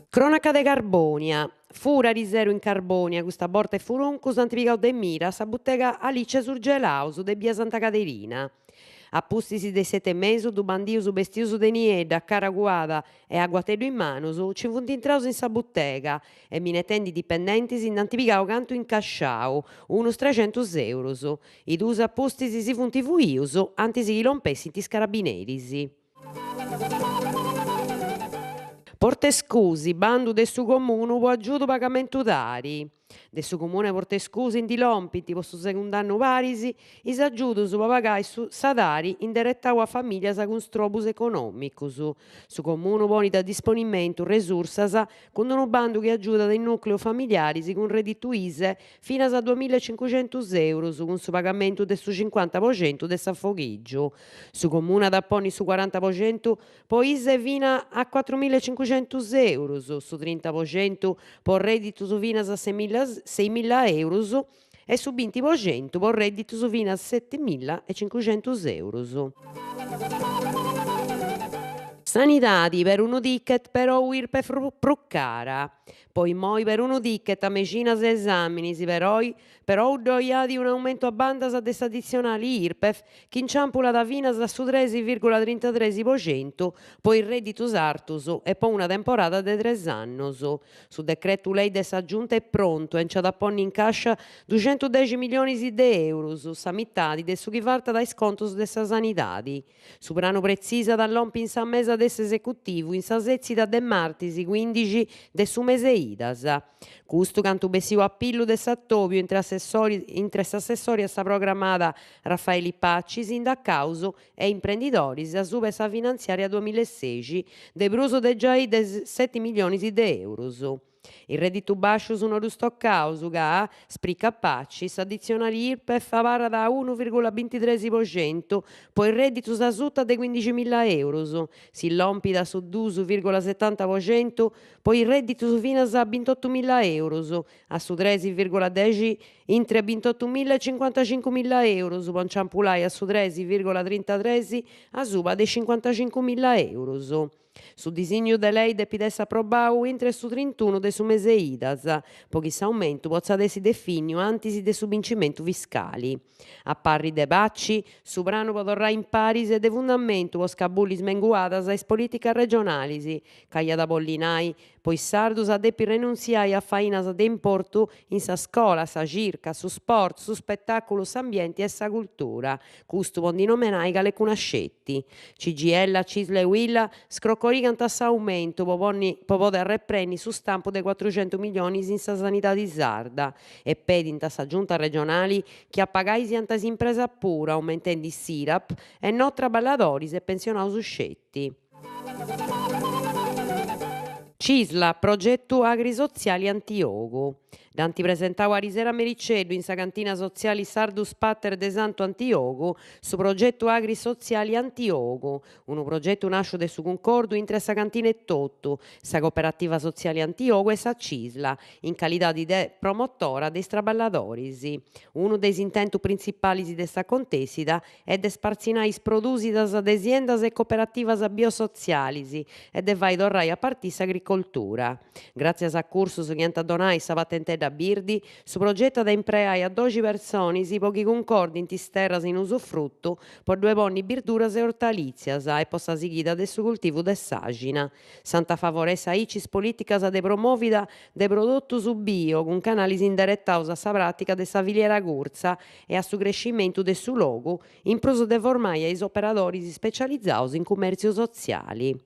Cronaca de Carbonia. Fura risero in Carbonia, questa borta e furuncus antipicau de mira, sa buttega Alice Surgelausu de Via Santa Caterina. Appustisi de 7 mesi, du bandius bestius de niedda, caraguada e aguateddu in manus, ci funt intraus in sa buttega e minetendi dipendentes in antipicau cantu incasciau, unus 300 euros. I dus appustisi si funt fuius, antis chi lompessint is carabineris. Portescusi, bandu de su comunu pro aggiudu pagamentu tari. De su comune Portescusi in di lompiti po su secund'annu paris, is aggiudus pro pagai sa tari indirettau a famiglias cun strobus economicus. Su comunu ponit a disponimentu resursas cun unu bandu chi aggiudat in nucleo familiaris cun redditu ISE finas a 2.500 euros cun su pagamentu de su 50% de s'affoghigiu. Su comune at apponit su 40% po ISE fina a 4.500 euros, su 30% po redditus finas a 6.000 euros e su 20% po redditus fina a 7.500 euros. Sanidade per unu ticket però IRPEF pro cara. Poi moi per unu ticket a mecinas de esaminis, però doiat un aumento a bandas de s'addizionale IRPEF chi inciampulat finas a su 3,33%, poi redditus artus e poi una temporada de 3 annos. Su decretu lei de sa giunta è pronto, enciat a ponni in cascia 210 milioni de euros, sa mitadi de su chi farta dai scontos de sa sanidade. Su pranu prezzisa dall'ompi in sa mesa de s'esecutivu in sa sezzida de martis 15 de su mese idas. Custu cantu bessiu appillu de s'attobio intre s'assessori a sa programmata Raffaele Pacci, sindacausu e imprendidoris a su sa finanziaria 2016 de prusu de giai de 7 milioni de euros. Il reddito basciu su nodu stoccausu ca, sprica Pacci, s'addizionale IRPEF parat a 1,23%, poi il reddito sa sutta de 15.000 euros, si lompida su 2,70%, poi il reddito su finas a 28.000 euros, a su 3,10 intre 28.000 e 55.000 euros, ponciampulai a su 3,33 a suba de 55.000 euros. Su disegno de lei depit essere approbau intre su 31 de su mese idas, po chi s'aumentu potzat essi definiu antis de su vincimentu fiscali. A parri de Pacci, su pranu po torrai in paris de fundamentu po scabullis menguadas a is politicas regionalis, c'aiat a bollinai, po is sardus a depi renunziare a fainas de importu in sa scola, sa circa, su sport, su spettaculu, s'ambiente e sa cultura. Custu po ndi nomenai callecunu ascetti. CGL, Cisle e Willa scroccoricant a s'aumento po poder repreni su stampu de 400 milioni in sa sanidade sarda e pedint a sa giunta regionali chi a pagai siant as impresa pura, aumentendi SIRAP e non traballadoris e pensionaus uscetti. Cisla, progetto agrisoziali Antiogu. Danti presentau a risera mericeddu in sa cantina soziali Sardus Pater de Santo Antiogu su progetto agrisoziali Antiogu, unu progetto nasciu de su concordu intre sa cantina e Tottu, sa cooperativa soziale Antiogu e sa Cisla, in calidade de promotora de traballadoris. Unu de intentu principalis de sa contesida è de sparzinare is produsidas de aziendas e cooperativas biosozialis e de fai torrai a partire s'agricoltura. Grazie a cursus chi ant donai sa patente da Birdi, su progetto da impreare a 12 persone po chi concordint is terras in usufrutto por due ponni birduras e ortalizias e po sa sighida de su cultivu de s'agina. Santa favoresa icis politicas de promovida de produttus bio cun canalis indirettaus a sa pratica de sa filiera curza e a su crescimentu de su logu in prus de formare a is operadoris specializzados in cumerziu soziali.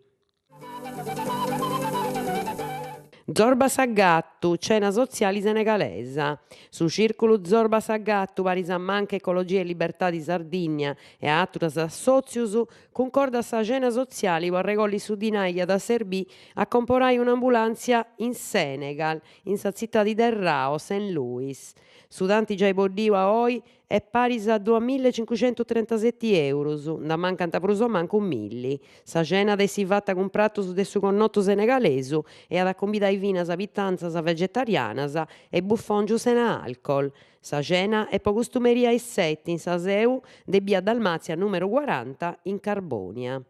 Zorba Saggattu, cena soziale senegalesa. Su circulu Zorba Saggattu, paris a Manca Ecologia e Libertà di Sardigna e a atturas associus, concorda sa cena soziale po arregolli su dinaglia da serbì a comporai un'ambulanzia in Senegal, in sa zittadi de Rao, St. Louis. Su tanti già boddiu a oi è pari a 2.537 euro, da mancanta pruso manco un milli. Sa cena de si fatta con pratos de su connotto senegalesu e ad accombidare vinas pittanzas vegetarianas e buffongiu sena alcol. Sa cena è po costumeria e in sa seu de Via Dalmazia numero 40 in Carbonia.